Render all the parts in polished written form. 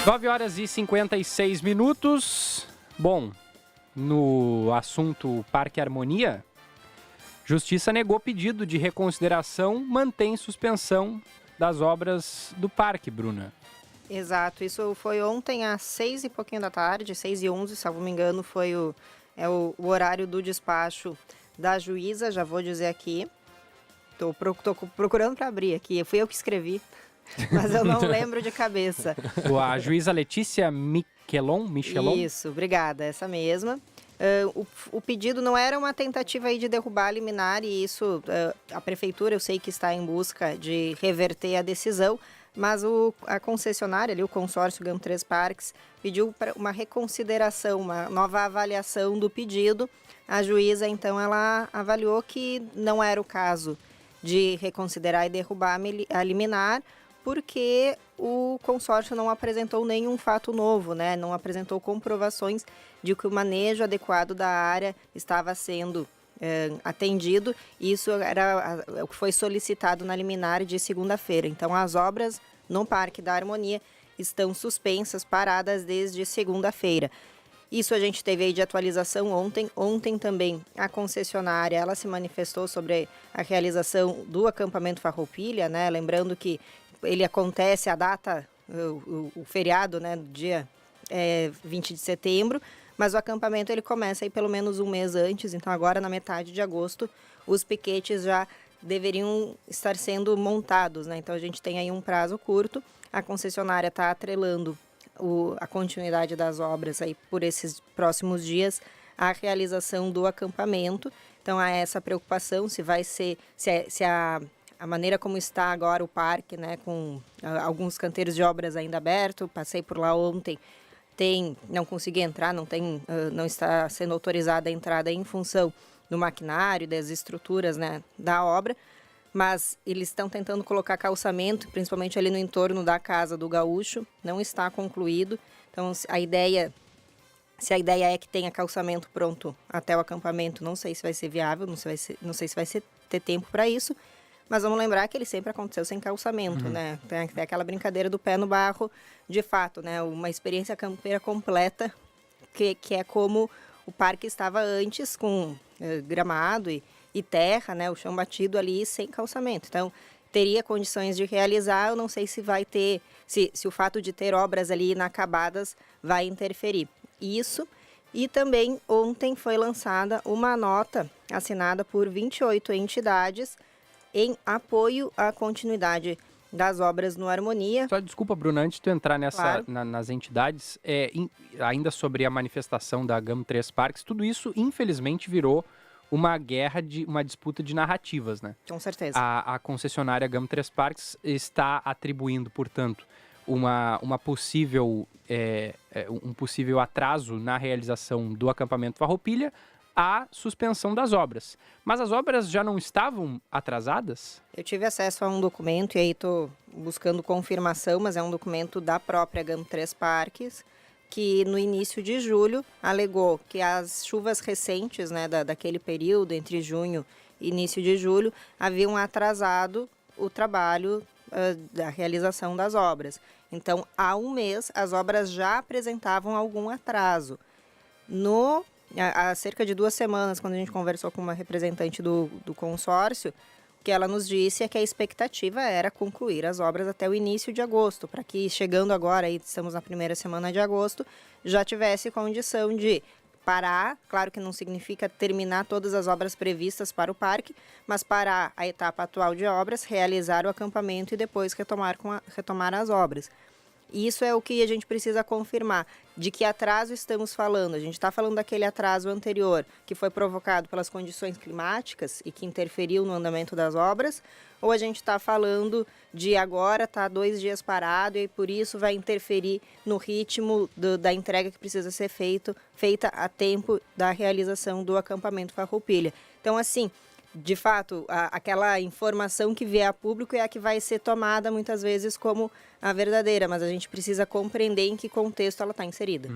9h56. Bom, no assunto Parque Harmonia, Justiça negou pedido de reconsideração, mantém suspensão das obras do parque, Bruna. Exato, isso foi ontem às 6 e pouquinho da tarde, 6h11, se não me engano, foi o horário do despacho da juíza, já vou dizer aqui. Tô procurando para abrir aqui, fui eu que escrevi, mas eu não lembro de cabeça. A juíza Letícia Michelon? Isso, obrigada, essa mesma. O pedido não era uma tentativa aí de derrubar a liminar e isso, a prefeitura eu sei que está em busca de reverter a decisão, mas a concessionária, ali, o consórcio GAM3 Parques, pediu uma reconsideração, uma nova avaliação do pedido. A juíza, então, ela avaliou que não era o caso de reconsiderar e derrubar a liminar, porque o consórcio não apresentou nenhum fato novo, né? Não apresentou comprovações de que o manejo adequado da área estava sendo atendido. Isso era o que foi solicitado na liminar de segunda-feira. Então, as obras no Parque da Harmonia estão suspensas, paradas desde segunda-feira. Isso a gente teve aí de atualização ontem. Ontem também a concessionária ela se manifestou sobre a realização do acampamento Farroupilha, né? Lembrando que ele acontece a data, o feriado, né, dia 20 de setembro, mas o acampamento ele começa aí pelo menos um mês antes, então agora na metade de agosto os piquetes já deveriam estar sendo montados, né? Então a gente tem aí um prazo curto, a concessionária está atrelando a continuidade das obras aí por esses próximos dias à realização do acampamento, então há essa preocupação se vai ser, se a maneira como está agora o parque, né, com alguns canteiros de obras ainda abertos, passei por lá ontem, não consegui entrar, não está sendo autorizada a entrada em função do maquinário, das estruturas, né, da obra, mas eles estão tentando colocar calçamento, principalmente ali no entorno da Casa do Gaúcho, não está concluído, então se a ideia é que tenha calçamento pronto até o acampamento, não sei se vai ser viável, não sei se vai ter tempo para isso. Mas vamos lembrar que ele sempre aconteceu sem calçamento, né? Tem aquela brincadeira do pé no barro, de fato, né? Uma experiência campeira completa, que é como o parque estava antes, com gramado e terra, né? O chão batido ali sem calçamento. Então, teria condições de realizar, eu não sei se vai ter, se o fato de ter obras ali inacabadas vai interferir. Isso. E também ontem foi lançada uma nota assinada por 28 entidades em apoio à continuidade das obras no Harmonia. Só desculpa, Bruna, antes de tu entrar Claro. nas entidades, ainda sobre a manifestação da GAM3 Parques, tudo isso, infelizmente, virou uma disputa de narrativas, né? Com certeza. A concessionária GAM3 Parques está atribuindo, portanto, um possível atraso na realização do acampamento Farroupilha a suspensão das obras. Mas as obras já não estavam atrasadas? Eu tive acesso a um documento e aí estou buscando confirmação, mas é um documento da própria GAM3 Parques, que no início de julho alegou que as chuvas recentes, né, daquele período entre junho e início de julho haviam atrasado o trabalho da realização das obras. Então, há um mês, as obras já apresentavam algum atraso. Há cerca de 2 semanas, quando a gente conversou com uma representante do consórcio, o que ela nos disse é que a expectativa era concluir as obras até o início de agosto, para que chegando agora, aí estamos na primeira semana de agosto, já tivesse condição de parar, claro que não significa terminar todas as obras previstas para o parque, mas parar a etapa atual de obras, realizar o acampamento e depois retomar as obras. Isso é o que a gente precisa confirmar. De que atraso estamos falando? A gente está falando daquele atraso anterior, que foi provocado pelas condições climáticas e que interferiu no andamento das obras? Ou a gente está falando de agora está 2 dias parado e por isso vai interferir no ritmo da entrega que precisa ser feita a tempo da realização do acampamento Farroupilha? Então, assim, de fato, aquela informação que vier a público é a que vai ser tomada muitas vezes como a verdadeira, mas a gente precisa compreender em que contexto ela está inserida.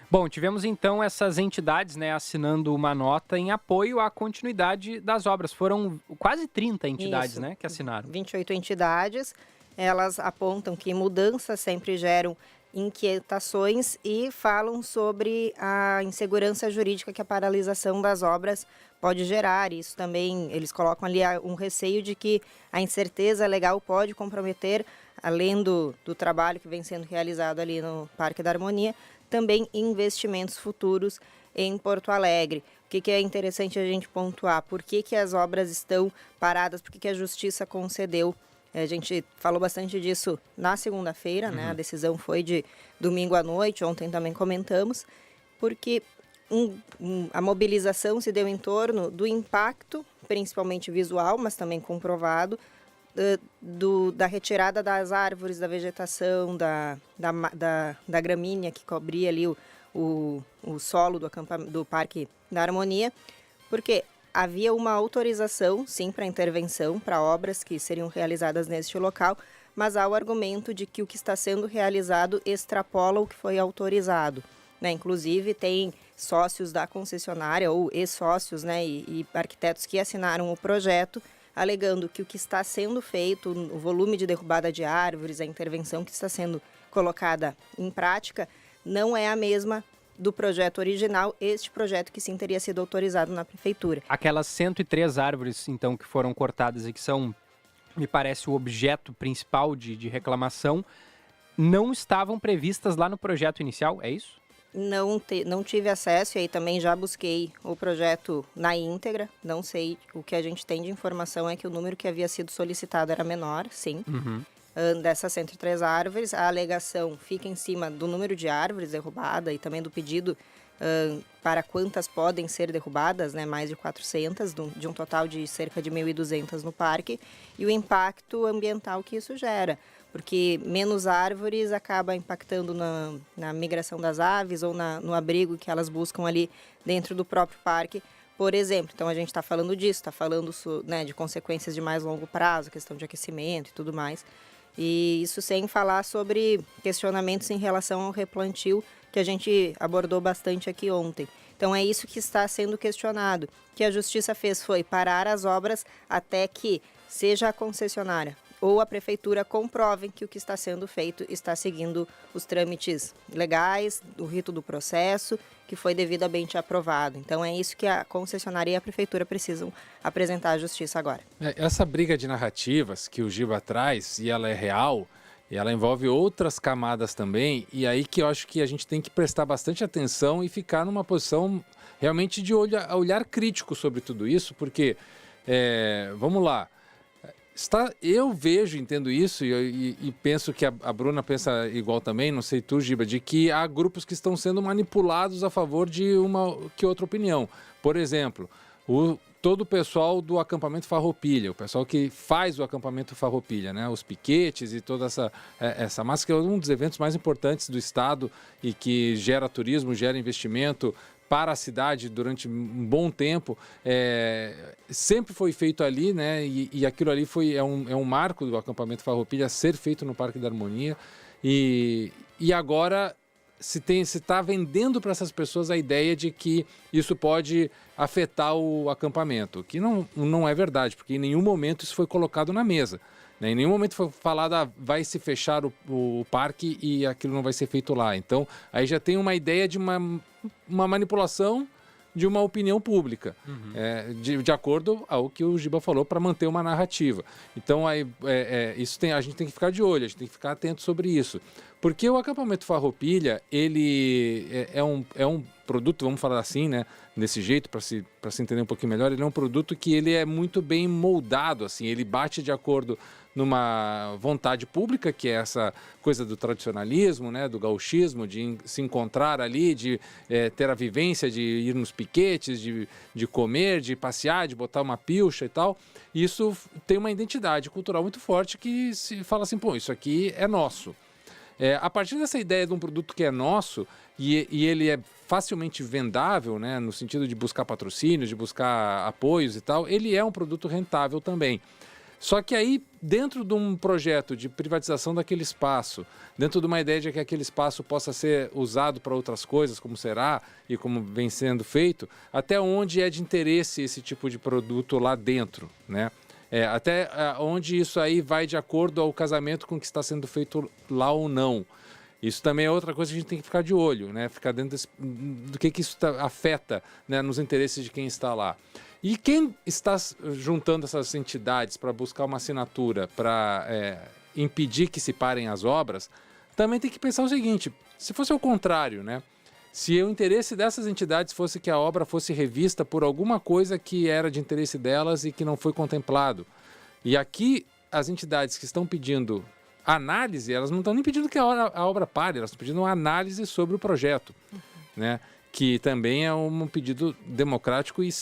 Bom, tivemos então essas entidades, né, assinando uma nota em apoio à continuidade das obras. Foram quase 30 entidades, Isso. né, que assinaram. 28 entidades, elas apontam que mudanças sempre geram inquietações e falam sobre a insegurança jurídica que a paralisação das obras pode gerar. Isso também, eles colocam ali um receio de que a incerteza legal pode comprometer, além do trabalho que vem sendo realizado ali no Parque da Harmonia, também investimentos futuros em Porto Alegre. O que é interessante a gente pontuar? Por que as obras estão paradas? Por que a Justiça concedeu? A gente falou bastante disso na segunda-feira, né? A decisão foi de domingo à noite, ontem também comentamos, porque a mobilização se deu em torno do impacto, principalmente visual, mas também comprovado, da retirada das árvores, da vegetação, da gramínea que cobria ali o solo do Parque da Harmonia, porque havia uma autorização, sim, para intervenção, para obras que seriam realizadas neste local, mas há o argumento de que o que está sendo realizado extrapola o que foi autorizado, né? Inclusive, tem sócios da concessionária, ou ex-sócios, né, e arquitetos que assinaram o projeto, alegando que o que está sendo feito, o volume de derrubada de árvores, a intervenção que está sendo colocada em prática, não é a mesma do projeto original, este projeto que sim teria sido autorizado na prefeitura. Aquelas 103 árvores, então, que foram cortadas e que são, me parece, o objeto principal de reclamação, não estavam previstas lá no projeto inicial, é isso? Não tive acesso, e aí também já busquei o projeto na íntegra, não sei, o que a gente tem de informação é que o número que havia sido solicitado era menor, sim. Dessas 103 árvores, a alegação fica em cima do número de árvores derrubadas e também do pedido para quantas podem ser derrubadas, né, mais de 400, de um total de cerca de 1.200 no parque, e o impacto ambiental que isso gera, porque menos árvores acaba impactando na migração das aves ou no abrigo que elas buscam ali dentro do próprio parque, por exemplo. Então a gente está falando disso, está falando, né, de consequências de mais longo prazo, questão de aquecimento e tudo mais. E isso sem falar sobre questionamentos em relação ao replantio, que a gente abordou bastante aqui ontem. Então é isso que está sendo questionado. O que a Justiça fez foi parar as obras até que seja a concessionária ou a prefeitura comprovem que o que está sendo feito está seguindo os trâmites legais, o rito do processo, que foi devidamente aprovado. Então é isso que a concessionária e a prefeitura precisam apresentar à Justiça agora. Essa briga de narrativas que o Giba traz, e ela é real, e ela envolve outras camadas também, e aí que eu acho que a gente tem que prestar bastante atenção e ficar numa posição realmente de olhar crítico sobre tudo isso, porque, vamos lá, eu vejo, entendo isso e penso que a Bruna pensa igual também, não sei tu, Giba, de que há grupos que estão sendo manipulados a favor de uma que outra opinião. Por exemplo, todo o pessoal do acampamento Farroupilha, o pessoal que faz o acampamento Farroupilha, né? Os piquetes e toda essa massa, que é um dos eventos mais importantes do estado e que gera turismo, gera investimento para a cidade durante um bom tempo, sempre foi feito ali, né? E aquilo ali é um marco do acampamento Farroupilha ser feito no Parque da Harmonia. E agora se está vendendo para essas pessoas a ideia de que isso pode afetar o acampamento, que não é verdade, porque em nenhum momento isso foi colocado na mesa. Em nenhum momento foi falado, vai se fechar o parque e aquilo não vai ser feito lá. Então, aí já tem uma ideia de uma manipulação de uma opinião pública, de acordo ao que o Giba falou, para manter uma narrativa. Então, aí, a gente tem que ficar de olho, a gente tem que ficar atento sobre isso. Porque o acampamento Farroupilha, ele é um produto, vamos falar assim, né, desse jeito, para se entender um pouquinho melhor, ele é um produto que ele é muito bem moldado, assim, ele bate de acordo numa vontade pública, que é essa coisa do tradicionalismo, né, do gauchismo, de se encontrar ali, de ter a vivência de ir nos piquetes, de comer, de passear, de botar uma pilcha e tal. E isso tem uma identidade cultural muito forte que se fala assim, pô, isso aqui é nosso. A partir dessa ideia de um produto que é nosso e ele é facilmente vendável, né, no sentido de buscar patrocínios, de buscar apoios e tal, ele é um produto rentável também. Só que aí, dentro de um projeto de privatização daquele espaço, dentro de uma ideia de que aquele espaço possa ser usado para outras coisas, como será e como vem sendo feito, até onde é de interesse esse tipo de produto lá dentro, né? Até onde isso aí vai de acordo ao casamento com o que está sendo feito lá ou não. Isso também é outra coisa que a gente tem que ficar de olho, né? Ficar dentro do que isso afeta, né, nos interesses de quem está lá. E quem está juntando essas entidades para buscar uma assinatura, para impedir que se parem as obras, também tem que pensar o seguinte, se fosse o contrário, né? Se o interesse dessas entidades fosse que a obra fosse revista por alguma coisa que era de interesse delas e que não foi contemplado. E aqui as entidades que estão pedindo análise, elas não estão nem pedindo que a obra pare, elas estão pedindo uma análise sobre o projeto, né? Que também é um pedido democrático e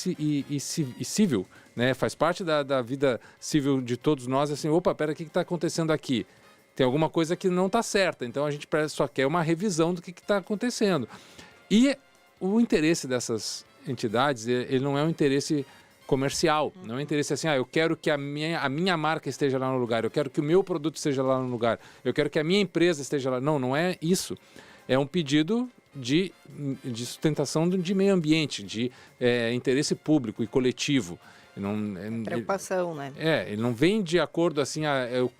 civil, né? Faz parte da vida civil de todos nós, assim, opa, pera, o que está acontecendo aqui? Tem alguma coisa que não está certa, então a gente só quer uma revisão do que está acontecendo. E o interesse dessas entidades, ele não é um interesse comercial, não é um interesse assim, eu quero que a minha marca esteja lá no lugar, eu quero que o meu produto esteja lá no lugar, eu quero que a minha empresa esteja lá. Não, não é isso. É um pedido de sustentação de meio ambiente, de interesse público e coletivo. Preocupação, né? Ele não vem de acordo assim,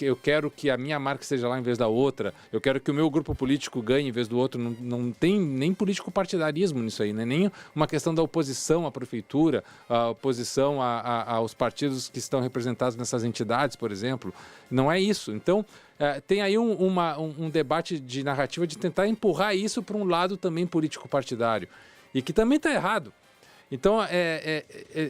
eu quero que a minha marca esteja lá em vez da outra, eu quero que o meu grupo político ganhe em vez do outro. Não tem nem político partidarismo nisso aí, né? Nem uma questão da oposição à prefeitura, a oposição aos partidos que estão representados nessas entidades, por exemplo. Não é isso. Então, tem aí um debate de narrativa de tentar empurrar isso para um lado também político-partidário, e que também está errado. Então,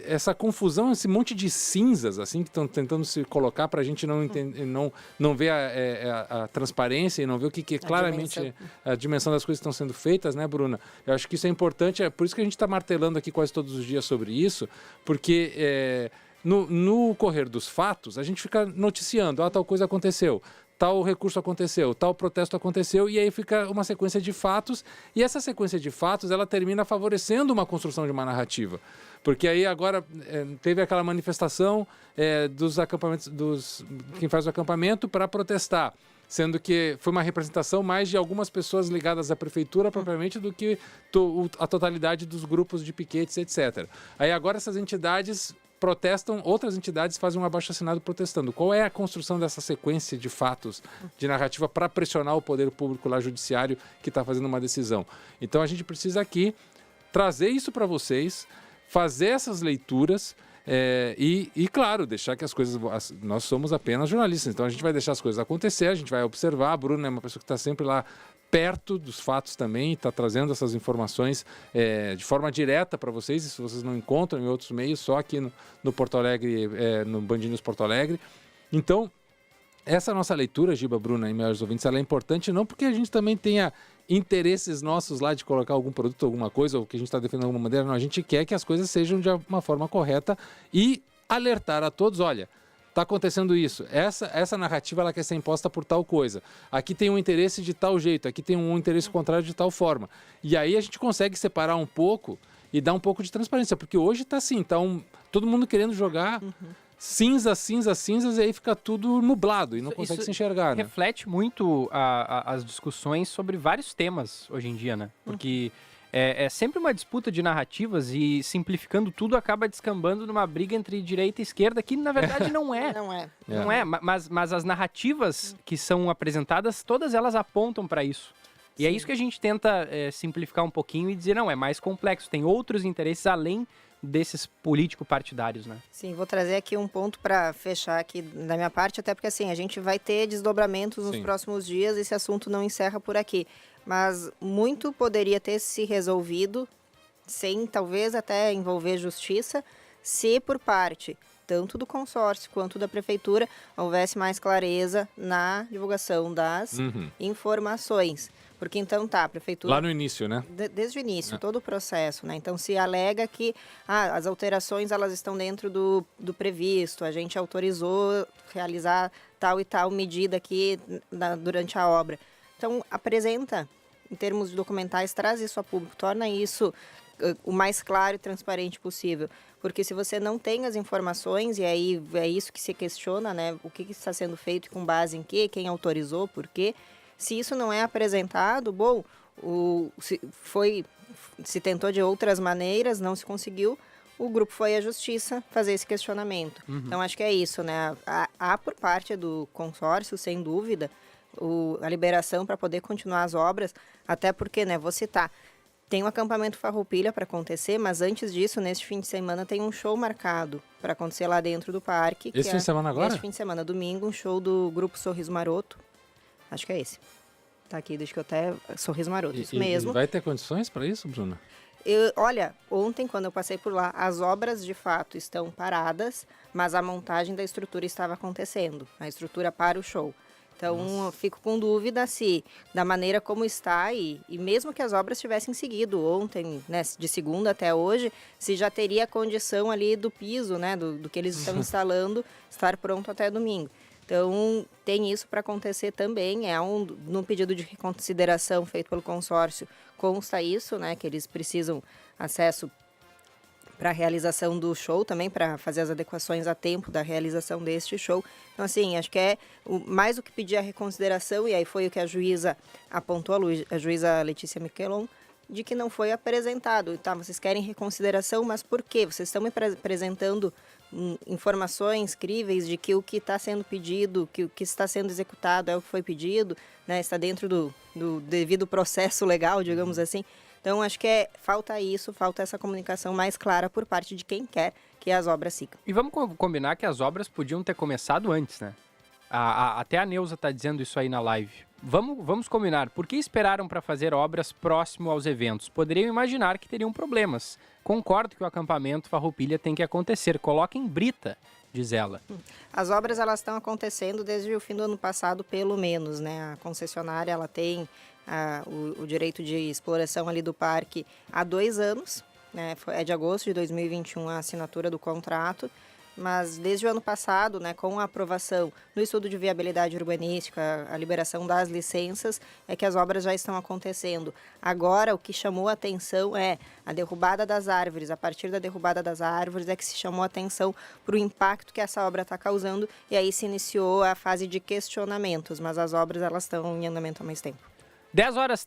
essa confusão, esse monte de cinzas assim que estão tentando se colocar para a gente não ver a transparência e não ver o que claramente a dimensão das coisas que estão sendo feitas, né, Bruna? Eu acho que isso é importante, é por isso que a gente está martelando aqui quase todos os dias sobre isso, porque no correr dos fatos, a gente fica noticiando, tal coisa aconteceu, tal recurso aconteceu, tal protesto aconteceu, e aí fica uma sequência de fatos, e essa sequência de fatos, ela termina favorecendo uma construção de uma narrativa. Porque aí agora teve aquela manifestação dos acampamentos, quem faz o acampamento para protestar, sendo que foi uma representação mais de algumas pessoas ligadas à prefeitura propriamente do que a totalidade dos grupos de piquetes, etc. Aí agora essas entidades protestam, outras entidades fazem um abaixo-assinado protestando. Qual é a construção dessa sequência de fatos, de narrativa, para pressionar o poder público lá judiciário que está fazendo uma decisão? Então a gente precisa aqui trazer isso para vocês, fazer essas leituras e, claro, deixar que as coisas... Nós somos apenas jornalistas, então a gente vai deixar as coisas acontecer, a gente vai observar. A Bruna é uma pessoa que está sempre lá perto dos fatos também, está trazendo essas informações de forma direta para vocês, e se vocês não encontram em outros meios, só aqui no Porto Alegre, no Band News Porto Alegre. Então, essa nossa leitura, Giba, Bruna e meus ouvintes, ela é importante não porque a gente também tenha interesses nossos lá de colocar algum produto, alguma coisa, ou que a gente está defendendo de alguma maneira, não, a gente quer que as coisas sejam de uma forma correta e alertar a todos, olha, está acontecendo isso, essa narrativa ela quer ser imposta por tal coisa, aqui tem um interesse de tal jeito, aqui tem um interesse contrário de tal forma. E aí a gente consegue separar um pouco e dar um pouco de transparência, porque hoje está assim, todo mundo querendo jogar cinzas, e aí fica tudo nublado e não consegue se enxergar, né? Reflete muito as discussões sobre vários temas hoje em dia, né? Porque é sempre uma disputa de narrativas e, simplificando tudo, acaba descambando numa briga entre direita e esquerda, que na verdade não é. Não é, mas as narrativas que são apresentadas, todas elas apontam para isso. E é isso que a gente tenta simplificar um pouquinho e dizer, não, é mais complexo, tem outros interesses além desses político-partidários, né? Sim, vou trazer aqui um ponto para fechar aqui da minha parte, até porque assim, a gente vai ter desdobramentos nos próximos dias, esse assunto não encerra por aqui. Mas muito poderia ter se resolvido, sem talvez até envolver justiça, se por parte tanto do consórcio quanto da prefeitura houvesse mais clareza na divulgação das informações. Porque então a prefeitura... Lá no início, né? Desde o início, todo o processo, né? Então se alega que as alterações elas estão dentro do previsto, a gente autorizou realizar tal e tal medida aqui durante a obra. Então apresenta, em termos documentais, traz isso a público, torna isso o mais claro e transparente possível. Porque se você não tem as informações, e aí é isso que se questiona, né? O que está sendo feito, com base em quê, quem autorizou, por quê. Se isso não é apresentado, bom, se tentou de outras maneiras, não se conseguiu, o grupo foi à justiça fazer esse questionamento. Então, acho que é isso, né? Há por parte do consórcio, sem dúvida, a liberação para poder continuar as obras, até porque, né, vou citar, tem um acampamento Farroupilha para acontecer, mas antes disso, neste fim de semana, tem um show marcado para acontecer lá dentro do parque. Esse fim de semana agora? Esse fim de semana, domingo, um show do grupo Sorriso Maroto. Acho que é esse. Tá aqui, deixa que eu até... Sorriso Maroto, isso mesmo. E vai ter condições para isso, Bruna? Olha, ontem, quando eu passei por lá, as obras de fato estão paradas, mas a montagem da estrutura estava acontecendo. A estrutura para o show. Então, eu fico com dúvida se, da maneira como está, e mesmo que as obras tivessem seguido ontem, né, de segunda até hoje, se já teria a condição ali do piso, né, do que eles estão instalando, estar pronto até domingo. Então, tem isso para acontecer também, num pedido de reconsideração feito pelo consórcio, consta isso, né, que eles precisam acesso para a realização do show também, para fazer as adequações a tempo da realização deste show. Então, assim, acho que é mais do que pedir a reconsideração, e aí foi o que a juíza apontou, a juíza Letícia Miquelon, de que não foi apresentado. Tá, vocês querem reconsideração, mas por quê? Vocês estão me apresentando informações críveis de que o que está sendo pedido, que o que está sendo executado é o que foi pedido, né? Está dentro do devido processo legal, digamos assim. Então, acho que falta isso, falta essa comunicação mais clara por parte de quem quer que as obras sigam. E vamos combinar que as obras podiam ter começado antes, né? Até a Neuza está dizendo isso aí na live. Vamos combinar. Por que esperaram para fazer obras próximo aos eventos? Poderiam imaginar que teriam problemas. Concordo que o acampamento Farroupilha tem que acontecer. Coloquem brita, diz ela. As obras elas estão acontecendo desde o fim do ano passado, pelo menos, né? A concessionária ela tem o direito de exploração ali do parque há 2 anos, né? É de agosto de 2021 a assinatura do contrato, mas desde o ano passado, né, com a aprovação no estudo de viabilidade urbanística, a liberação das licenças, é que as obras já estão acontecendo. Agora, o que chamou a atenção é a derrubada das árvores. A partir da derrubada das árvores é que se chamou a atenção para o impacto que essa obra está causando, e aí se iniciou a fase de questionamentos, mas as obras elas estão em andamento há mais tempo. 10 horas